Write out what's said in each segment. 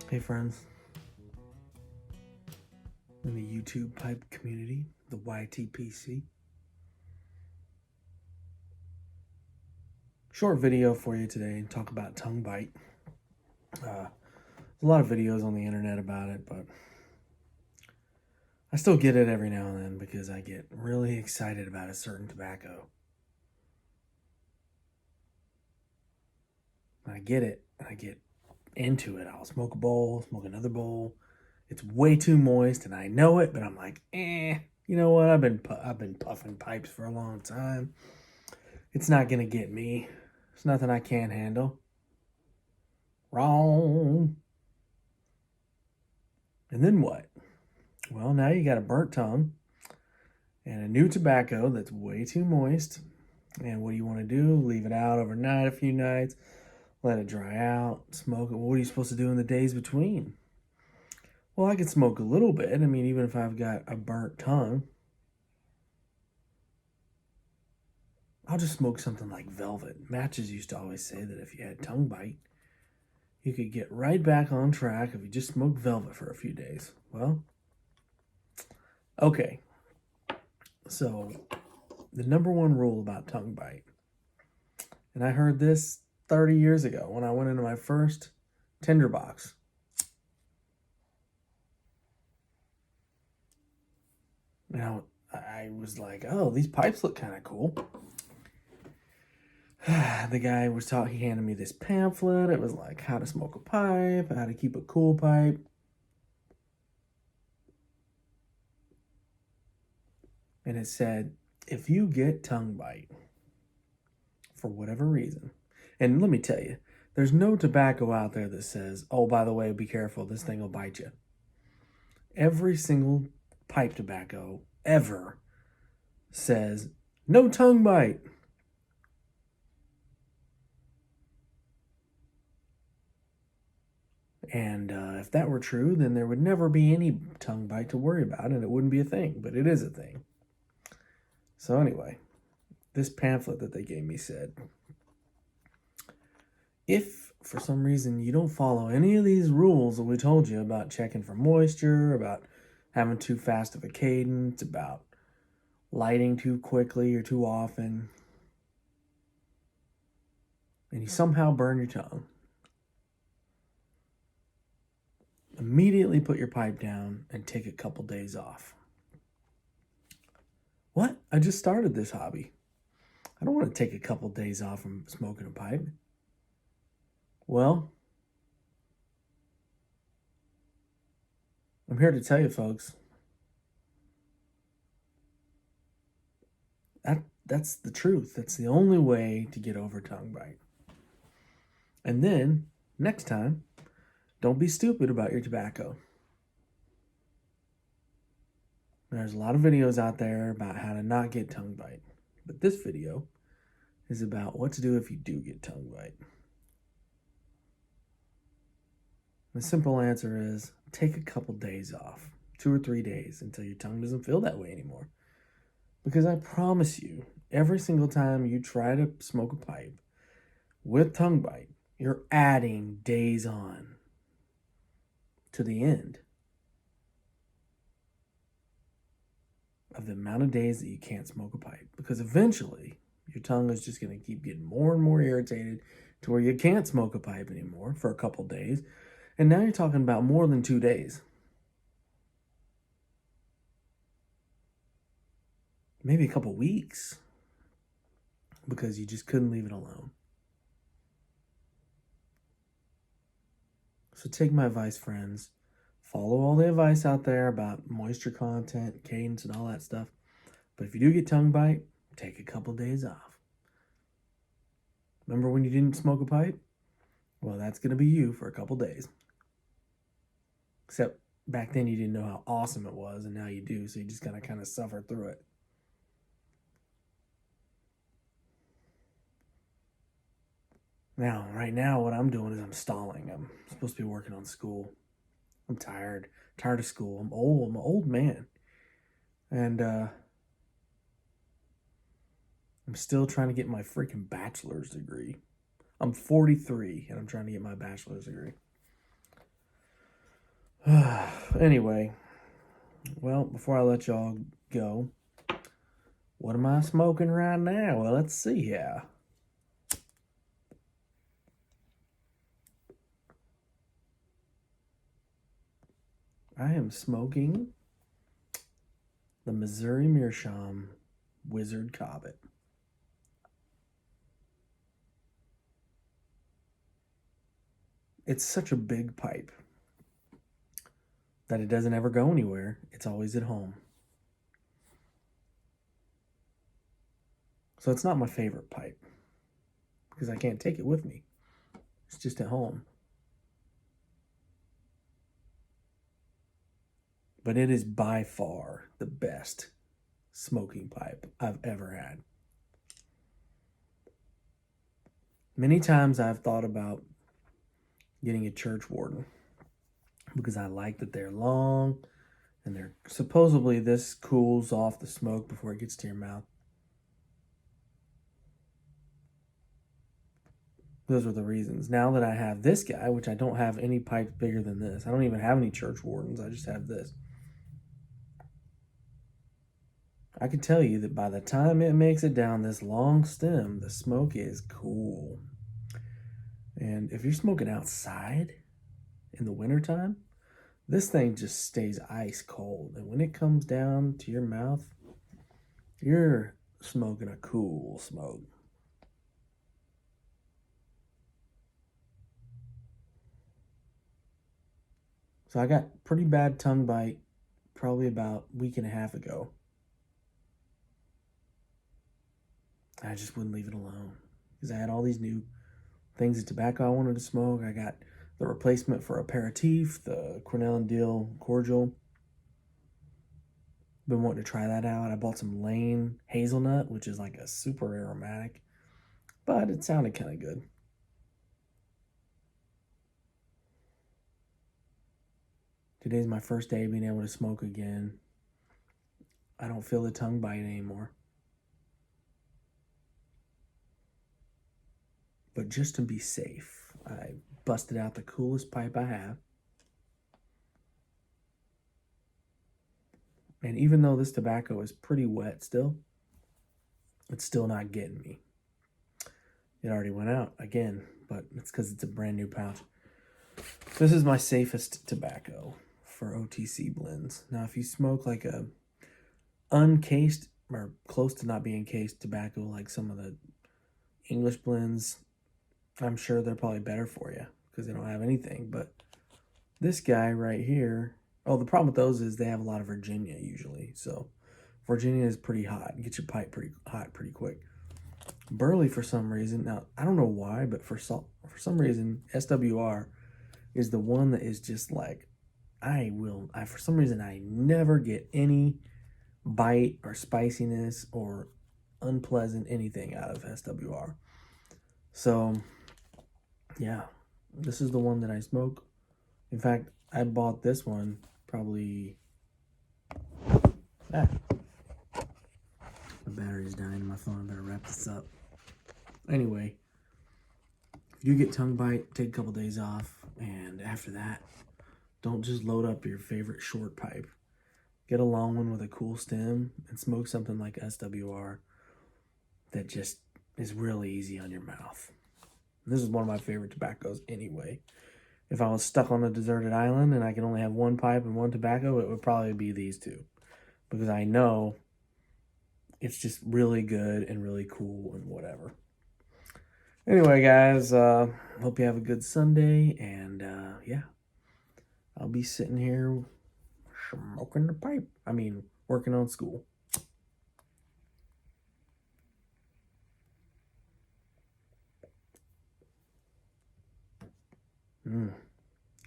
Hey friends, in the YouTube pipe community, the YTPC. Short video for you today and talk about tongue bite. There's a lot of videos on the internet about it, but I still get it every now and then because I get really excited about a certain tobacco. I get it, and I get into it. I'll smoke a bowl, smoke another bowl. It's way too moist, and I know it, but I'm like, you know what? I've been puffing pipes for a long time. It's not gonna get me. It's nothing I can't handle. Wrong. And then what? Well, now you got a burnt tongue and a new tobacco that's way too moist. And what do you want to do? Leave it out overnight a few nights, let it dry out, smoke it. Well, what are you supposed to do in the days between? Well, I could smoke a little bit. I mean, even if I've got a burnt tongue, I'll just smoke something like velvet. Matches used to always say that if you had tongue bite, you could get right back on track if you just smoked velvet for a few days. Well, okay. So, the number one rule about tongue bite, and I heard this 30 years ago when I went into my first tinderbox. Now, I was like, oh, these pipes look kind of cool. The guy was he handed me this pamphlet. It was like how to smoke a pipe, how to keep a cool pipe. And it said, if you get tongue bite for whatever reason, and let me tell you, there's no tobacco out there that says, oh, by the way, be careful, this thing will bite you. Every single pipe tobacco ever says, no tongue bite. And if that were true, then there would never be any tongue bite to worry about, and it wouldn't be a thing, but it is a thing. So anyway, this pamphlet that they gave me said, if for some reason you don't follow any of these rules that we told you about checking for moisture, about having too fast of a cadence, about lighting too quickly or too often, and you somehow burn your tongue, immediately put your pipe down and take a couple days off. What? I just started this hobby. I don't want to take a couple days off from smoking a pipe. Well, I'm here to tell you, folks, that's the truth. That's the only way to get over tongue bite. And then, next time, don't be stupid about your tobacco. There's a lot of videos out there about how to not get tongue bite. But this video is about what to do if you do get tongue bite. The simple answer is take a couple days off, 2 or 3 days, until your tongue doesn't feel that way anymore. Because I promise you, every single time you try to smoke a pipe with tongue bite, you're adding days on to the end of the amount of days that you can't smoke a pipe. Because eventually, your tongue is just going to keep getting more and more irritated to where you can't smoke a pipe anymore for a couple days. And now you're talking about more than 2 days. Maybe a couple weeks. Because you just couldn't leave it alone. So take my advice, friends. Follow all the advice out there about moisture content, cadence, and all that stuff. But if you do get tongue bite, take a couple days off. Remember when you didn't smoke a pipe? Well, that's going to be you for a couple days. Except back then you didn't know how awesome it was, and now you do, so you just got to kind of suffer through it. Now, right now, what I'm doing is I'm stalling. I'm supposed to be working on school. I'm tired of school. I'm old. I'm an old man. And I'm still trying to get my freaking bachelor's degree. I'm 43, and I'm trying to get my bachelor's degree. Anyway, well, before I let y'all go, what am I smoking right now? Well, let's see here. I am smoking the Missouri Meerschaum Wizard Cobbit. It's such a big pipe that it doesn't ever go anywhere. It's always at home. So it's not my favorite pipe because I can't take it with me. It's just at home. But it is by far the best smoking pipe I've ever had. Many times I've thought about getting a church warden because I like that they're long and they're supposedly this cools off the smoke before it gets to your mouth. Those were the reasons. Now that I have this guy, which I don't have any pipes bigger than this, I don't even have any church wardens, I just have this. I can tell you that by the time it makes it down this long stem, the smoke is cool. And if you're smoking outside in the wintertime, this thing just stays ice cold. And when it comes down to your mouth, you're smoking a cool smoke. So I got pretty bad tongue bite probably about a week and a half ago. I just wouldn't leave it alone because I had all these new things of tobacco I wanted to smoke. I got the replacement for aperitif, the Cornell and Deal cordial. Been wanting to try that out. I bought some Lane hazelnut, which is like a super aromatic, but it sounded kind of good. Today's my first day being able to smoke again. I don't feel the tongue bite anymore. But just to be safe, I busted out the coolest pipe I have. And even though this tobacco is pretty wet still, it's still not getting me. It already went out again, but it's because it's a brand new pouch. This is my safest tobacco for OTC blends. Now, if you smoke like a uncased or close to not being cased tobacco, like some of the English blends, I'm sure they're probably better for you because they don't have anything. But this guy right here, the problem with those is they have a lot of Virginia usually. So Virginia is pretty hot. You get your pipe pretty hot pretty quick. Burley, for some reason, now I don't know why, but for some reason, SWR is the one that is just like, for some reason, I never get any bite or spiciness or unpleasant anything out of SWR. So, yeah, this is the one that I smoke. In fact, I bought this one probably... the battery's dying on my phone. I better wrap this up. Anyway, if you get tongue bite, take a couple days off, and after that, don't just load up your favorite short pipe. Get a long one with a cool stem and smoke something like SWR that just is really easy on your mouth. This is one of my favorite tobaccos anyway. If I was stuck on a deserted island and I could only have one pipe and one tobacco, it would probably be these two. Because I know it's just really good and really cool and whatever. Anyway, guys, hope you have a good Sunday. And, yeah, I'll be sitting here smoking the pipe. Working on school.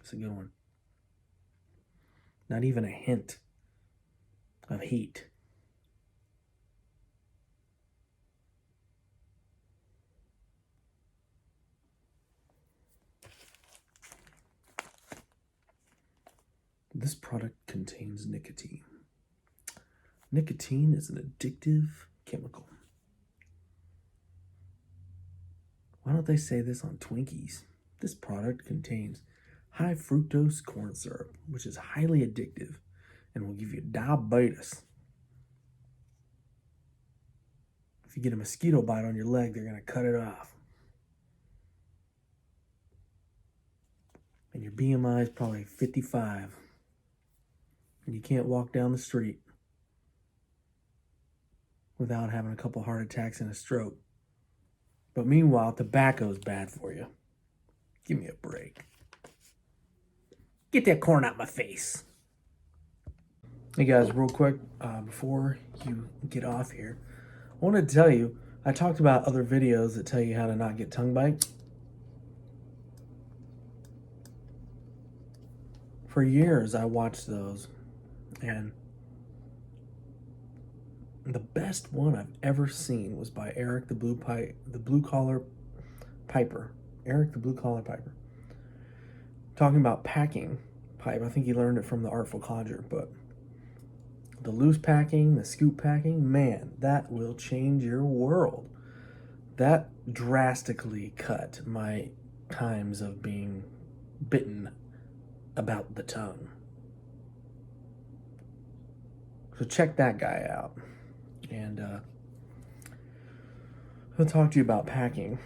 It's a good one. Not even a hint of heat. This product contains nicotine. Nicotine is an addictive chemical. Why don't they say this on Twinkies? This product contains high fructose corn syrup, which is highly addictive and will give you diabetes. If you get a mosquito bite on your leg, they're going to cut it off. And your BMI is probably 55. And you can't walk down the street without having a couple heart attacks and a stroke. But meanwhile, tobacco's bad for you. Give me a break. Get that corn out my face. Hey guys, real quick, before you get off here, I wanted to tell you, I talked about other videos that tell you how to not get tongue bite. For years, I watched those, and the best one I've ever seen was by Eric the Blue Collar Piper. Eric the Blue Collar Piper. Talking about packing pipe. I think he learned it from the Artful Codger, but the loose packing, the scoop packing, man, that will change your world. That drastically cut my times of being bitten about the tongue. So check that guy out. And I'll talk to you about packing.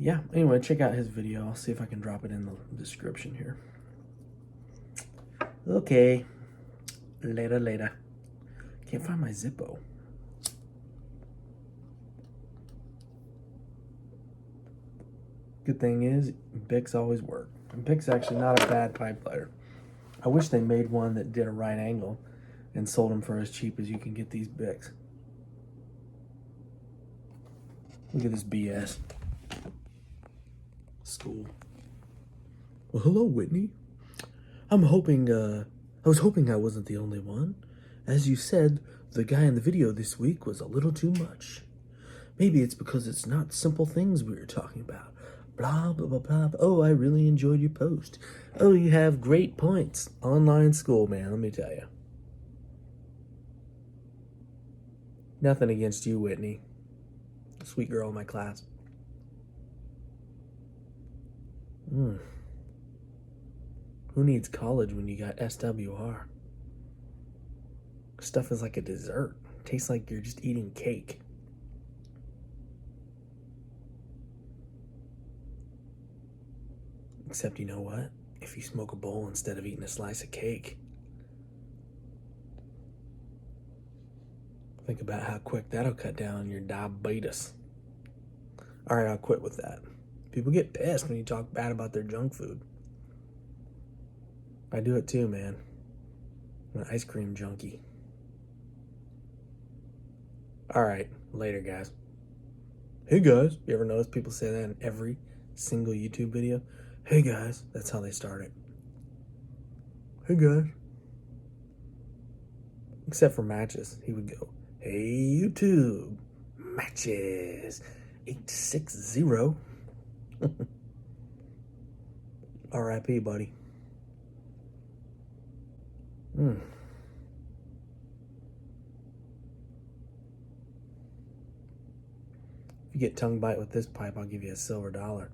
Yeah, anyway, check out his video. I'll see if I can drop it in the description here. Okay. Later. Can't find my Zippo. Good thing is, Bics always work. And Bic's actually not a bad pipe lighter. I wish they made one that did a right angle and sold them for as cheap as you can get these Bics. Look at this BS. School. Well, hello, Whitney. I was hoping I wasn't the only one. As you said, the guy in the video this week was a little too much. Maybe it's because it's not simple things we were talking about. Blah, blah, blah, blah. Oh, I really enjoyed your post. Oh, you have great points. Online school, man, let me tell you. Nothing against you, Whitney. Sweet girl in my class. Who needs college when you got SWR? Stuff is like a dessert. Tastes like you're just eating cake. Except you know what? If you smoke a bowl instead of eating a slice of cake. Think about how quick that'll cut down your diabetes. Alright, I'll quit with that. People get pissed when you talk bad about their junk food. I do it too, man. I'm an ice cream junkie. Alright, later, guys. Hey, guys. You ever notice people say that in every single YouTube video? Hey, guys. That's how they start it. Hey, guys. Except for Matches. He would go, hey, YouTube. Matches. 860. R.I.P., buddy. If you get tongue bite with this pipe, I'll give you a silver dollar.